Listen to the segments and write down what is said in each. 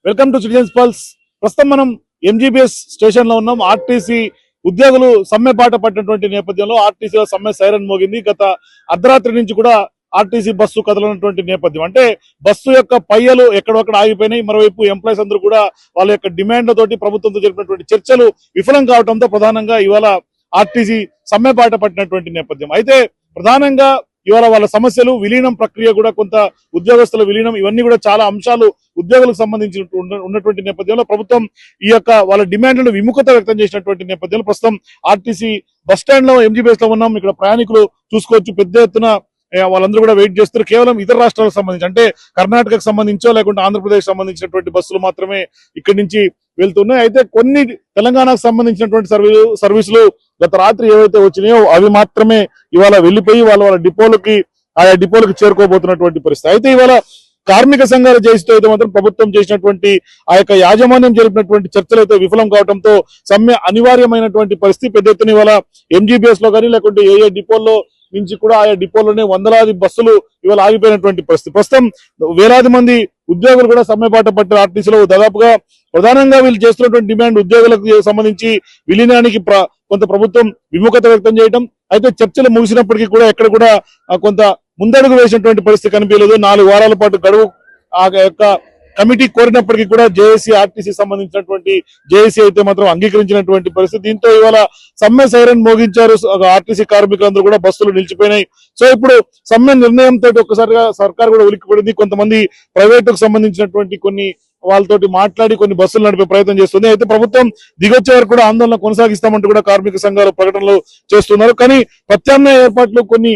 Welcome to citizens pulse. ప్రస్తుతం మనం MGBS station లో ఉన్నాం. ఆర్టీసీ ఉద్యోగులు సమ్మె బాట పట్టినటువంటి నేపథ్యంలో ఆర్టీసీలో సమ్మె సైరన్ మోగింది. గత అర్ధరాత్రి నుంచి కూడా ఆర్టీసీ బస్సు కదలనటువంటి నేపథ్యం. అంటే బస్సు యొక్క పయ్యలు ఎక్కడొక్కడ ఆగిపోయినాయి. మరోవైపు ఎంప్లాయీస్ అందరూ కూడా వాళ్ళ యొక్క డిమాండ్లతోటి ప్రభుత్వంతో జరిపినటువంటి చర్చలు విఫలం కావడంతో ప్రధానంగా ఇవాళ ఆర్టీసీ సమ్మె బాట పట్టినటువంటి నేపథ్యం. అయితే ప్రధానంగా ఇవాళ వాళ్ళ సమస్యలు, విలీనం ప్రక్రియ కూడా, కొంత ఉద్యోగస్తుల విలీనం, ఇవన్నీ కూడా చాలా అంశాలు ఉద్యోగులకు సంబంధించి ఉన్నటువంటి నేపథ్యంలో ప్రభుత్వం ఈ యొక్క వాళ్ళ డిమాండ్లను విముఖత వ్యక్తం చేసినటువంటి నేపథ్యంలో ప్రస్తుతం ఆర్టీసీ బస్ స్టాండ్ లో ఎంజీబీఎస్ లో ఉన్నాం. ఇక్కడ ప్రయాణికులు చూసుకోవచ్చు, పెద్ద ఎత్తున వాళ్ళందరూ కూడా వెయిట్ చేస్తారు. కేవలం ఇతర రాష్ట్రాలకు సంబంధించి, అంటే కర్ణాటకకు సంబంధించో లేకుంటే ఆంధ్రప్రదేశ్ సంబంధించినటువంటి బస్సులు మాత్రమే ఇక్కడి నుంచి వెళ్తున్నాయి. అయితే కొన్ని తెలంగాణకు సంబంధించినటువంటి సర్వీసులు గత రాత్రి ఏవైతే వచ్చినాయో అవి మాత్రమే ఇవాళ వెళ్లిపోయి వాళ్ళ డిపోలకి, ఆయా డిపోలకు చేరుకోబోతున్నటువంటి పరిస్థితి. అయితే ఇవాళ కార్మిక సంఘాల జేసీతో అయితే మాత్రం ప్రభుత్వం చేసినటువంటి ఆ యొక్క యాజమాన్యం జరిపినటువంటి చర్చలు అయితే విఫలం కావడంతో సమ్మె అనివార్యమైనటువంటి పరిస్థితి. పెద్ద ఎత్తున ఇవాళ ఎంజీబీఎస్ లో కానీ లేకుంటే ఏ డిపోల్లో నుంచి కూడా ఆయా డిపోలోనే వందలాది బస్సులు ఇవాళ ఆగిపోయినటువంటి పరిస్థితి. ప్రస్తుతం వేలాది మంది ఉద్యోగులు కూడా సమ్మె బాట పట్టారు ఆర్టీసీలో. దాదాపుగా ప్రధానంగా వీళ్ళు చేస్తున్నటువంటి డిమాండ్ ఉద్యోగులకు సంబంధించి విలీనానికి కొంత ప్రభుత్వం విముఖత వ్యక్తం చేయడం. అయితే చర్చలు ముగిసినప్పటికీ కూడా ఎక్కడ కూడా కొంత ముందడుగు వేసినటువంటి పరిస్థితి కనిపించలేదు. 4 వారాల పాటు గడువు ఆ యొక్క కమిటీ కోరినప్పటికీ కూడా జేఏసీ, ఆర్టీసీ సంబంధించినటువంటి జేఏసీ అయితే మాత్రం అంగీకరించినటువంటి పరిస్థితి. దీంతో ఇవాళ సమ్మె సైరన్ మోగించారు. ఆర్టీసీ కార్మికులందరూ కూడా బస్సులు నిలిచిపోయినాయి. సో ఇప్పుడు సమ్మె నిర్ణయంతో ఒక్కసారిగా సర్కార్ కూడా ఉలిక్కిపడింది. కొంతమంది ప్రైవేటుకు సంబంధించినటువంటి కొన్ని వాళ్ళతోటి మాట్లాడి కొన్ని బస్సులు నడిపే ప్రయత్నం చేస్తుంది. అయితే ప్రభుత్వం దిగొచ్చే వరకు కూడా ఆందోళన కొనసాగిస్తామంటూ కూడా కార్మిక సంఘాలు ప్రకటనలు చేస్తున్నారు. కానీ ప్రత్యామ్నాయ ఏర్పాట్లు కొన్ని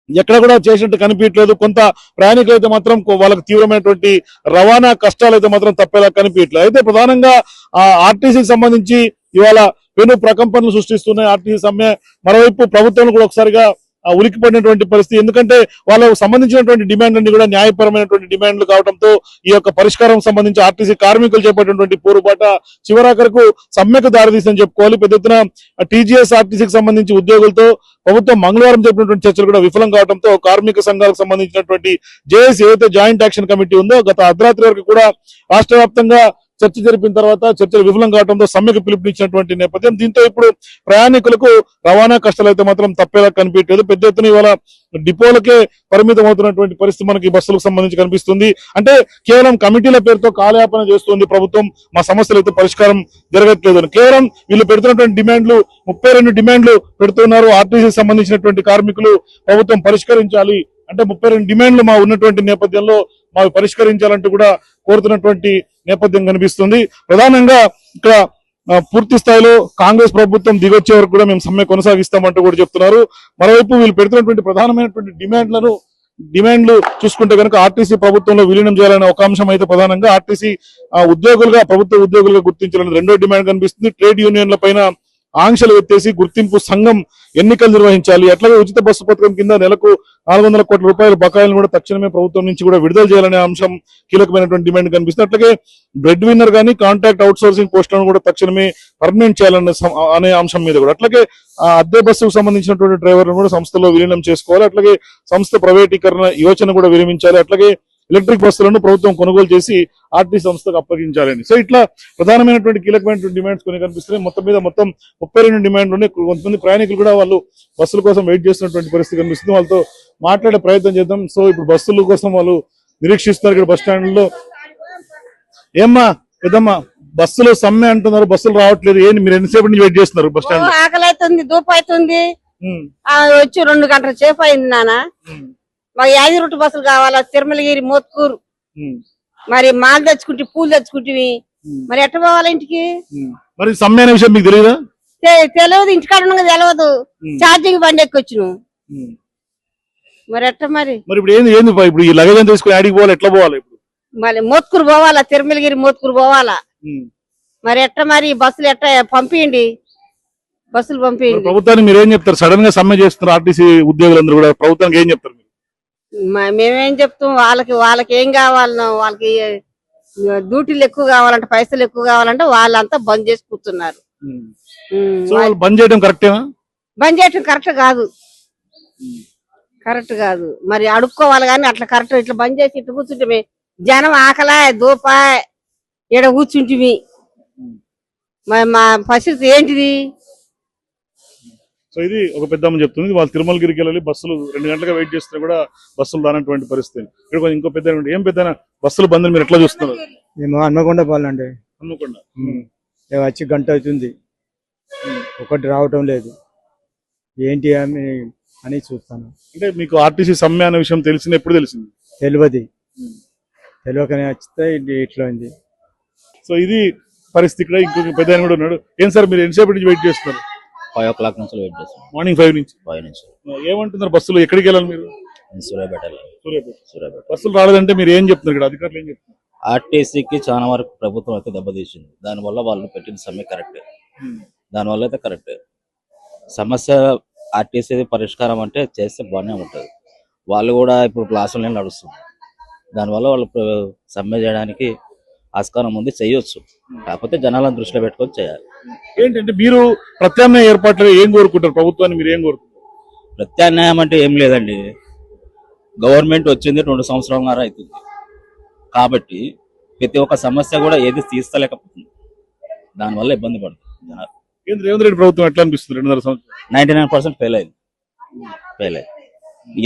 ఎక్కడ కూడా చేసినట్టు కనిపించట్లేదు. కొంత ప్రయాణికులు అయితే మాత్రం వాళ్ళకి తీవ్రమైనటువంటి రవాణా కష్టాలు అయితే మాత్రం తప్పేలా కనిపించట్లేదు. అయితే ప్రధానంగా ఆర్టీసీకి సంబంధించి ఇవాళ పెను ప్రకంపనలు సృష్టిస్తున్నాయి ఆర్టీసీ సమ్మె. మరోవైపు ప్రభుత్వం కూడా ఒకసారిగా ఉలిక్కిపడినటువంటి పరిస్థితి. ఎందుకంటే వాళ్ళకు సంబంధించినటువంటి డిమాండ్ అన్ని కూడా న్యాయపరమైనటువంటి డిమాండ్లు కావడంతో ఈ యొక్క పరిష్కారం సంబంధించి ఆర్టీసీ కార్మికులు చేపట్టినటువంటి పోరుబాట చివరాఖరకు సమ్మెకు దారితీసిందని చెప్పుకోవాలి. పెద్ద ఎత్తున టీజీఎస్, ఆర్టీసీకి సంబంధించి ఉద్యోగులతో ప్రభుత్వం మంగళవారం చెప్పినటువంటి చర్చలు కూడా విఫలం కావడంతో కార్మిక సంఘాలకు సంబంధించినటువంటి జేఏసీ ఏదైతే జాయింట్ యాక్షన్ కమిటీ ఉందో గత అర్ధరాత్రి వరకు కూడా రాష్ట్ర వ్యాప్తంగా చర్చ జరిపిన తర్వాత చర్చలు విఫలం కావడంతో సమ్మెకు పిలుపునిచ్చినటువంటి నేపథ్యం. దీంతో ఇప్పుడు ప్రయాణికులకు రవాణా కష్టాలు అయితే మాత్రం తప్పేలా కనిపించలేదు. పెద్ద ఎత్తున ఇవాళ డిపోలకే పరిమితం అవుతున్నటువంటి పరిస్థితి మనకి బస్సులకు సంబంధించి కనిపిస్తుంది. అంటే కేవలం కమిటీల పేరుతో కాలయాపన చేస్తుంది ప్రభుత్వం. మా సమస్యలు అయితే పరిష్కారం జరగట్లేదు. కేవలం వీళ్ళు పెడుతున్నటువంటి డిమాండ్లు 32 డిమాండ్లు పెడుతున్నారు. ఆర్టీసీకి సంబంధించినటువంటి కార్మికులు ప్రభుత్వం పరిష్కరించాలి అంటే 32 డిమాండ్లు మా ఉన్నటువంటి నేపథ్యంలో మాకు పరిష్కరించాలంటూ కూడా కోరుతున్నటువంటి నేపథ్యం కనిపిస్తుంది. ప్రధానంగా ఇక్కడ పూర్తి స్థాయిలో కాంగ్రెస్ ప్రభుత్వం దిగొచ్చే వరకు కూడా మేము సమ్మె కొనసాగిస్తామంటూ కూడా చెప్తున్నారు. మరోవైపు వీళ్ళు పెడుతున్నటువంటి ప్రధానమైనటువంటి డిమాండ్లు చూసుకుంటే కనుక ఆర్టీసీ ప్రభుత్వంలో విలీనం చేయాలనే ఒక అంశం అయితే ప్రధానంగా ఆర్టీసీ ఉద్యోగులుగా, ప్రభుత్వ ఉద్యోగులుగా గుర్తించాలని రెండో డిమాండ్ కనిపిస్తుంది. ట్రేడ్ యూనియన్ల పైన ఆంక్షలు ఎత్తేసి గుర్తింపు సంఘం ఎన్నికలు నిర్వహించాలి. అట్లాగే ఉచిత బస్సు పథకం కింద నెలకు 400 కోట్ల రూపాయల బకాయిలను కూడా తక్షణమే ప్రభుత్వం నుంచి కూడా విడుదల చేయాలనే అంశం కీలకమైనటువంటి డిమాండ్ కనిపిస్తుంది. అట్లాగే బ్రెడ్ విన్నర్ కానీ కాంట్రాక్ట్ అవుట్ సోర్సింగ్ పోస్టులను కూడా తక్షణమే పర్మనెంట్ చేయాలనే అంశం మీద కూడా, అట్లాగే అద్దె బస్సుకు సంబంధించినటువంటి డ్రైవర్లను కూడా సంస్థలో విలీనం చేసుకోవాలి. అట్లాగే సంస్థ ప్రైవేటీకరణ యోచన కూడా విరమించాలి. అట్లాగే ఎలక్ట్రిక్ బస్సులను ప్రభుత్వం కొనుగోలు చేసి ఆర్టీసీ సంస్థకు అప్పగించాలని. సో ఇట్లా ప్రధానమైనటువంటి కీలకమైనటువంటి డిమాండ్స్ కొన్ని కనిపిస్తున్నాయి. మొత్తం 32 డిమాండ్లు ఉన్నాయి. కొంతమంది ప్రయాణికులు కూడా వాళ్ళు బస్సుల కోసం వెయిట్ చేస్తున్నటువంటి పరిస్థితి కనిపిస్తుంది. వాళ్ళతో మాట్లాడే ప్రయత్నం చేద్దాం. సో ఇప్పుడు బస్సుల కోసం వాళ్ళు నిరీక్షిస్తున్నారు ఇక్కడ బస్ స్టాండ్ లో. ఏమ్మా పెద్దమ్మా, బస్సులు సమ్మె అంటున్నారు, బస్సులు రావట్లేదు, ఏంటి మీరు ఎంతసేపు నుంచి వెయిట్ చేస్తున్నారు బస్ స్టాండ్? ఆకలి అవుతుంది, దూపు అవుతుంది, వచ్చి 2 గంటల సేపు అయింది నాన్న. మాకు 5 రూట్ బస్సులు కావాలా, తిరుమలగిరి, మోత్కూరు, మరి మాలు తెచ్చుకుంటే పూలు తెచ్చుకుంటే మరి ఎట్ట పోవాలా ఇంటికి? మరి సమ్మె అనే విషయం మీకు తెలియదా? తెలియదు, ఇంటికాడ ఉండగా తెలియదు. ఛార్జింగ్ బండి ఎక్కొచ్చును, మరి ఎట్ట మరి ఇప్పుడు ఏంది ఇప్పుడు ఈ లగేజ్ తీసుకుని ఆడికి పోవాలి, ఎట్లా పోవాలి? ఇప్పుడు మరి మోత్కూరు పోవాలా, తిరుమలగిరి మోత్కూరు పోవాలా, మరి ఎట్ట మరి బస్సులు ఎట్ట పంపియండి, బస్సులు పంపియండి. ప్రభుత్వానికి మీరు ఏం చెప్తారు? సడన్ గా సమ్మె చేస్తున్నారు ఆర్టీసీ ఉద్యోగులందరూ కూడా, ప్రభుత్వానికి ఏం చెప్తారు? మేమేం చెప్తాం, వాళ్ళకి ఏం కావాలనో, వాళ్ళకి డ్యూటీలు ఎక్కువ కావాలంటే, పైసలు ఎక్కువ కావాలంటే వాళ్ళంతా బంద్ చేసి కూర్చున్నారు. బంద్ చేయడం కరెక్టేనా? బంద్ చేయడం కరెక్ట్ కాదు. మరి అడుక్కోవాలి కానీ అట్లా కరెక్ట్ ఇట్లా బంద్ చేసి ఇట్లా కూర్చుంటే జనం ఆకలా దూప ఈడ కూర్చుంటివి మరి మా పరిస్థితి ఏంటిది? సో ఇది ఒక పెద్దమ్మ చెప్తుంది, వాళ్ళు తిరుమలగిరికి వెళ్ళి బస్సులు 2 గంటలుగా వెయిట్ చేస్తున్నా కూడా బస్సులు రానటువంటి పరిస్థితి. ఇక్కడ కొంచెం ఇంకో పెద్ద ఏం పెద్ద బస్సులు బంద్ మీరు ఎట్లా చూస్తున్నారు? మేము హన్మకొండ పోవాలండి. అనుకుండా మేము వచ్చి గంట అవుతుంది, ఒకటి రావటం లేదు, ఏంటి అని చూస్తాను. అంటే మీకు ఆర్టీసీ సమ్మె అనే విషయం తెలిసింది, ఎప్పుడు తెలిసింది? తెలియకనే వస్తే ఇట్లా ఉంది. సో ఇది పరిస్థితి. ఇక్కడ ఇంకొక పెద్ద ఆయన కూడా ఉన్నాడు. ఏం సార్ మీరు ఎంతసేపటి నుంచి వెయిట్ చేస్తున్నారు? 5 o'clock నుంచి వెయిట్ చేస్తాం. మార్నింగ్ 5 నుంచి. 5 నుంచి ఏమంటున్నారు బస్సులు? ఎక్కడికి వెళ్ళాలి మీరు? సూర్యాపేట. బస్సులు రాలేదంటే మీరు ఏం చెప్తున్నారు? ఇక్కడ అధికారులు ఏం చెప్తున్నారు? ఆర్టీసీకి చాలా వరకు ప్రభుత్వం అయితే దెబ్బతీసింది. దానివల్ల వాళ్ళు పెట్టిన సమ్మె కరెక్టే, దానివల్ల అయితే కరెక్టే. సమస్య ఆర్టీసీ పరిష్కారం అంటే చేస్తే బాగానే ఉంటుంది. వాళ్ళు కూడా ఇప్పుడు క్లాసులు నడుస్తుంది, దానివల్ల వాళ్ళు సమ్మె చేయడానికి ఆస్కారం ఉంది, చేయొచ్చు. కాకపోతే జనాలను దృష్టిలో పెట్టుకొని చేయాలి. ఏంటంటే మీరు ప్రత్యామ్నాయ ఏర్పాట్లు ఏం కోరుకుంటారు? ప్రభుత్వాన్ని మీరు ఏం కోరుకుంటారు? ప్రత్యామ్నాయం అంటే ఏం లేదండి. గవర్నమెంట్ వచ్చింది 2 సంవత్సరాలున్నర అవుతుంది కాబట్టి ప్రతి ఒక్క సమస్య కూడా ఏది తీస్తలేకపోతుంది, దానివల్ల ఇబ్బంది పడుతుంది జనాలు. రేవంత్ రెడ్డి ప్రభుత్వం ఎట్లా అనిపిస్తుంది? 2.5 సంవత్సరాలు 99% ఫెయిల్ అయింది.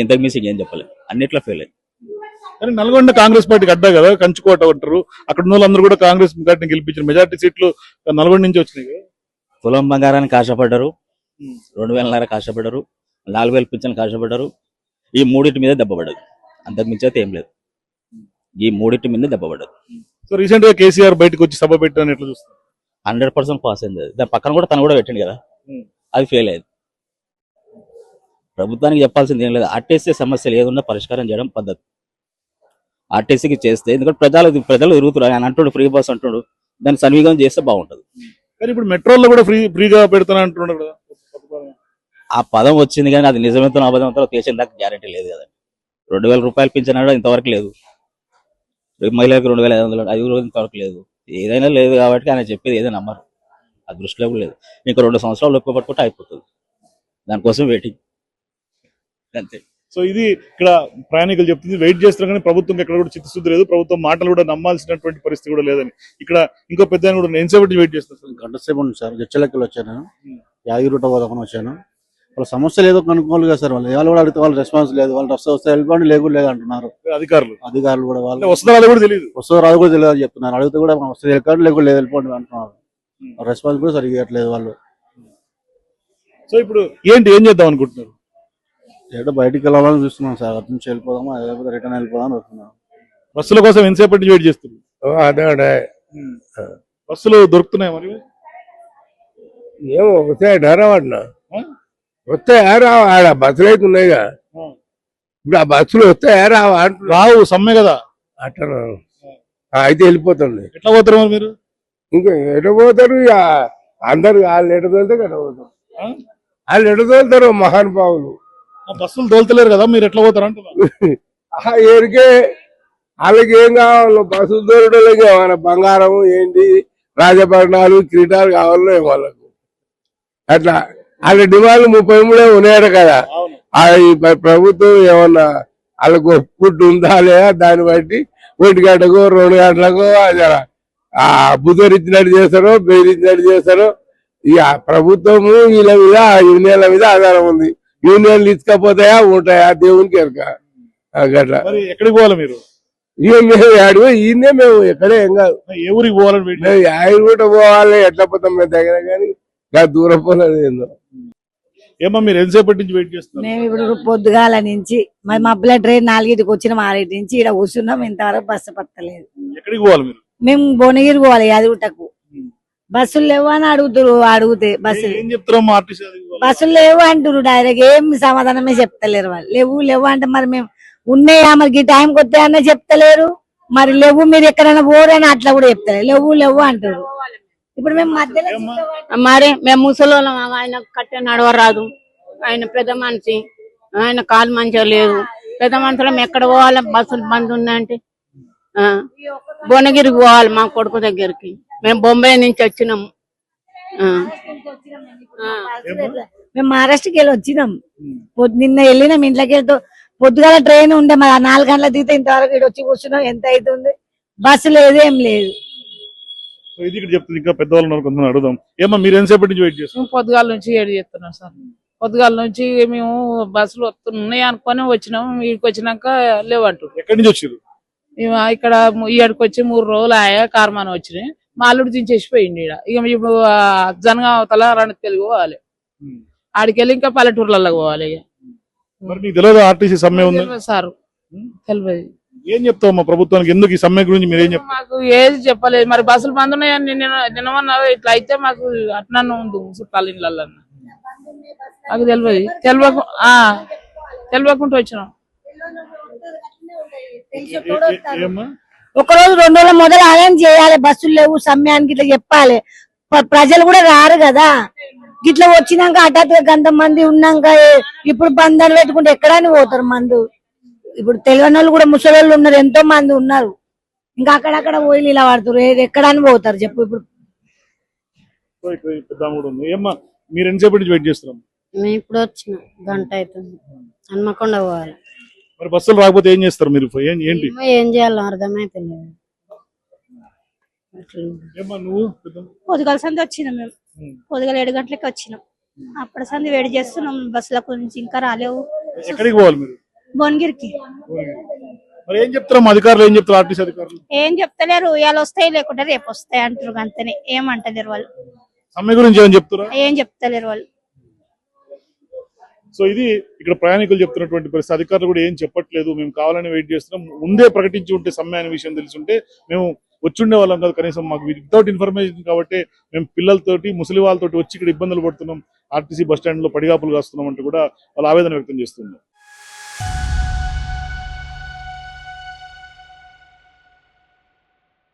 ఇంతకు మించి ఏం చెప్పలేదు, అన్నిట్లో ఫెయిల్ అయింది. కానీ నల్గొండ కాంగ్రెస్ పార్టీకి అడ్డా కదా, కంచుకోట అంటారు. అక్కడ ఉన్న వాళ్ళందరూ కూడా కాంగ్రెస్ పార్టీని గెలిపించారు. మెజార్టీ సీట్లు నల్గొండ నుంచి వచ్చినాయి కదా. తులం బంగారానికి ఆశపడ్డారు, 2,000 ఆశపడ్డారు, 4,000 పింఛన్కి ఆశపడ్డారు. ఈ మూడింటి మీద దెబ్బపడ్డది, అంతకు మించి అయితే ఏం లేదు. ఈ మూడింటి మీద దెబ్బపడ్డది. సో రీసెంట్ గా కేసీఆర్ బయటకు వచ్చి సభ పెట్టారని ఎట్లా చూస్తారు? 100% పాస్ అయింది. దాని పక్కన కూడా తను కూడా పెట్టింది కదా, అది ఫెయిల్ అయింది. ప్రభుత్వానికి చెప్పాల్సింది ఏం లేదు. ఆర్టీసీ సమస్యలు ఏదున్నా పరిష్కారం చేయడం పద్ధతి. ఆర్టీసీకి చేస్తే, ఎందుకంటే ప్రజలు తిరుగుతున్నారు. ఆయన అంటుడు ఫ్రీ బస్ అంటుడు, దాన్ని సన్విగం చేస్తే బాగుంటది. కానీ ఇప్పుడు మెట్రోల్లో కూడా ఫ్రీగా పెడతాను అంటున్నాడు కదా. ఆ పదం వచ్చింది కానీ అది నిజమెంతో అబద్ధంతో తీసిన దాకా గ్యారెంటీ లేదు కదా. 2,000 రూపాయలు పింఛన్ ఇంతవరకు లేదు, మహిళలకు 2,500 అది కూడా ఇంతవరకు లేదు. ఏదైనా లేదు కాబట్టి ఆయన చెప్పేది ఏదైనా నమ్మరు, ఆ దృష్టిలో కూడా లేదు. ఇంకా 2 సంవత్సరాలు ఒక్క పట్టుకుంటే అయిపోతుంది, దానికోసం వెయిటింగ్ అంతే. సో ఇది ఇక్కడ ప్రయాణికులు చెప్తుంది, వెయిట్ చేస్తున్నారు కానీ ప్రభుత్వం ఎక్కడ కూడా చిత్తశుద్ధి లేదు, ప్రభుత్వం మాటలు కూడా నమ్మాల్సినటువంటి పరిస్థితి కూడా లేదని. ఇక్కడ ఇంకో పెద్ద ఆయన కూడా ఎంతసేపటి వెయిట్ చేస్తారు? గంట సేపు ఉంది సార్. గచ్చలెక్కలు వచ్చాను, యాదగిరిగుట్ట పోదామని వచ్చాను. వాళ్ళ సమస్యలు ఏదో కనుక్కోవాలి కదా సార్. వాళ్ళు కూడా అడిగితే వాళ్ళు రెస్పాన్స్ లేదు. వాళ్ళు వస్తే వెళ్ళిపోండి, లేదు అంటున్నారు అధికారులు కూడా. వాళ్ళు వస్తారో కూడా తెలియదు, రాదు కూడా తెలియదు చెప్తున్నారు. అడిగితే కూడా వస్తే వెళ్ళకండి, లేదు వెళ్ళిపోండి అంటున్నారు. రెస్పాన్స్ కూడా సరిగ్గా ఇవ్వట్లేదు వాళ్ళు. సో ఇప్పుడు ఏం చేద్దాం అనుకుంటున్నారు? ఏదో బయటికి వెళ్ళాలని చూస్తున్నాం సార్. అటు నుంచి వెళ్ళిపోదామా, లేకపోతే రిటర్న్ వెళ్ళిపోదామని వస్తున్నాం. బస్సుల కోసం ఎంతసేపటి వెయిట్ చేస్తున్నారు? అదే బస్సులు దొరుకుతున్నాయి మరి? ఏమో వస్తాయి డరవాడినా, వస్తాయా రావా? ఆడ బస్సులు అయితే ఉన్నాయిగా, ఇప్పుడు ఆ బస్సులు వస్తాయా రావా? రావు, సమ్మె కదా. అట్లా అయితే వెళ్ళిపోతుంది. ఎట్లా పోతారు మరి మీరు? ఇంకా ఎటు పోతారు? ఇక అందరు వాళ్ళు ఎటు తోలితే కదా పోతారు. వాళ్ళు ఎటు తోలుతారు మహానుభావులు. బస్సులు తోలుతలేరు కదా, మీరు ఎట్లా పోతారు అంటున్నారు. ఏరికే వాళ్ళకి ఏం కావాలో బస్సులు తోలడానికి ఏమైనా బంగారం ఏంటి, రాజభరణాలు, కిరీటాలు కావాలో వాళ్ళకు. అట్లా వాళ్ళ డిమాండ్లు 33 ఉన్నాయట కదా. ప్రభుత్వం ఏమన్నా వాళ్ళకు ఒప్పుకుంటూ ఉందా లేదా దాన్ని బట్టి 1 గంటకో 2 గంటలకో ఆ బుధరిచ్చినట్టు చేస్తారో, బెదిరించినట్టు చేస్తారో. ఇక ప్రభుత్వము వీళ్ళ మీద, యూనియన్ల మీద ఆధారం ఉంది. యూనియన్లు ఇచ్చకపోతాయా ఉంటాయా దేవునికి ఎరక. అట్లా ఎక్కడికి పోవాలి మీరు? ఇక మేము అడిగి ఈయనే మేము ఎక్కడే ఏం కాదు. ఏ ఊరికి పోవాలని? మేము యాగిరిగుట్ట పోవాలి, ఎట్లా పోతాం మేము దగ్గర, కానీ దూరం పోలేదు. ఏందో ఏమో మీరు ఎంతసేపటి నుంచి వెయిట్ చేస్తున్నారు? మేము ఇప్పుడు పొద్దుగాల నుంచి మరి మబ్బుల ట్రైన్ 4కి వచ్చిన 6 నుంచి ఇక్కడ కూర్చున్నాం, ఇంతవరకు బస్సు పత్తలేదు. ఎక్కడికి పోవాలి మీరు? మేము భువనగిరి పోవాలి, యాదగిరిగుట్టకు. బస్సులు లేవు అని అడిగితే బస్సులు లేవు అంటారు. డైరెక్ట్ ఏం సమాధానమే చెప్తలేరు వాళ్ళు. లేవు అంటే మరి మేము ఉన్నాయా, మరి ఈ టైంకి వస్తాయన్నా చెప్తలేరు. మరి లేవు మీరు ఎక్కడైనా పోరని అట్లా కూడా చెప్తలేరు. లేవు అంటారు. ఇప్పుడు మేము మధ్యలో మరి మేము ముసలోళ్ళం, ఆయన కట్టె నడవరాదు, ఆయన పెద్ద మనిషి, ఆయన కాలు మంచిగా లేదు. పెద్ద మనుషులం ఎక్కడ పోవాలి? బస్సులు బంద్ ఉన్నాయంటే భువనగిరికి పోవాలి మా కొడుకు దగ్గరికి. మేము బొంబాయి నుంచి వచ్చినాము. మేము మహారాష్ట్రకి వెళ్ళి వచ్చినాం. నిన్న వెళ్ళినాం ఇంట్లోకి వెళ్తూ. పొద్దుగాల ట్రైన్ ఉండే మరి 4 గంటల దిగితే ఇంతవరకు ఇక్కడ వచ్చి కూర్చున్నాం. ఎంత అవుతుంది? బస్సు లేదు, ఏం లేదు. సో ఇది ఇక్కడ చెప్తుంది, ఇంకా పెద్దవాళ్ళు ఉన్నారు కొంతమంది అడుగుదాం. ఏమో మీరు ఎంతసేపటి నుంచి వెయిట్ చేస్తారు? మేము పొద్దుగాల నుంచి ఏడు చేస్తున్నాం సార్. పొద్దుగాల నుంచి మేము బస్సులు వస్తున్నాయి అనుకొని వచ్చినాం. వీడికి వచ్చినాక లేవంటు. ఎక్కడి నుంచి వచ్చారు? మేము ఇక్కడ ఈడికి వచ్చి 3 రోజులు ఆయా కార్మానం వచ్చినాయి. మా అల్లుడు దించేసిపోయింది ఈడ. ఇక ఇప్పుడు జనగా అవతల రణి తెలుగు పోవాలి. ఆడికెళ్ళి ఇంకా పల్లెటూర్లలో పోవాలి. ఇక మరి నీకు తెలియదు ఆర్టీసీ సమ్మె ఉంది తెలియదు సార్, తెలియదు. ఏం చెప్తావు మా ప్రభుత్వానికి? ఎందుకు ఈ సమ్మె గురించి మీరు ఏం చెప్తారు? మాకు ఏది చెప్పలేదు. మరి బస్సులు బంద్ ఉన్నాయని నిన్నమన్నారు. ఇట్లా అయితే మాకు అట్లా ఉంది చుట్టాల ఇళ్ళల్లో. మాకు తెలియకుండా వచ్చినాం. ఏమ్మా? ఒక రోజు 2 రోజుల మొదలు ఆలయం చేయాలి. బస్సులు లేవు సమయానికి ఇట్లా చెప్పాలి. ప్రజలు కూడా రారు కదా. గిట్లా వచ్చినాక హఠాత్తుగా గంత మంది ఉన్నాక ఇప్పుడు బంధాలు పెట్టుకుంటే ఎక్కడని పోతారు మందు. ఇప్పుడు తెలియని వాళ్ళు కూడా ముసలోళ్ళు ఉన్నారు, ఎంతో మంది ఉన్నారు. ఇంకా అక్కడక్కడ పోయి ఇలా పడుతారు. ఎక్కడని పోతారు చెప్పు. ఇప్పుడు పెద్ద కూడా ఉంది. ఏమ్మా మీరు ఎంతసేపటి నుంచి వెయిట్ చేస్తున్నాం? మేము ఇప్పుడు వచ్చిన గంట అవుతుంది. హన్మకొండ పోవాలి. మరి బస్సులు రాకపోతే ఏం చేస్తారు మీరు? ఏంటి ఏం చేయాలో అర్థమైతే లేదు. ఏమ్మా నువ్వు? పొద్దుగాల సంది వచ్చినాం మేము. పొద్దుగాల 7 గంటలకి వచ్చినాం. అప్పటి సంది వేడి చేస్తున్నాం. బస్సుల గురించి ఇంకా రాలేవు. ఎక్కడికి పోవాలి మీరు? భువనగిరికి. మరి ఏం చెప్తారు అధికారులు? ఏం చెప్తారు ఆర్టీసీ అధికారులు? ఏం చెప్తలేరు. ఇవాళ వస్తాయి లేకుంటే రేపు వస్తాయి అంటారు. అంతనే ఏమంటలేరు వాళ్ళు. సమ్మె గురించి ఏమని చెప్తారా? ఏం చెప్తలేరు వాళ్ళు. సో ఇది ఇక్కడ ప్రయాణికులు చెప్తున్నటువంటి పరిస్థితి. అధికారులు కూడా ఏం చెప్పట్లేదు, మేము కావాలని వెయిట్ చేస్తున్నాం. ముందే ప్రకటించి ఉంటే సమ్మె అనే విషయం తెలుసుంటే మేము వచ్చుండే వాళ్ళం కాదు. కనీసం మాకు వితౌట్ ఇన్ఫర్మేషన్ కాబట్టి మేము పిల్లలతోటి ముసలి వాళ్ళతోటి వచ్చి ఇక్కడ ఇబ్బందులు పడుతున్నాం, ఆర్టీసీ బస్ స్టాండ్ లో పడిగాపులు కాస్తున్నాం అంటూ కూడా వాళ్ళు ఆవేదన వ్యక్తం చేస్తున్నారు.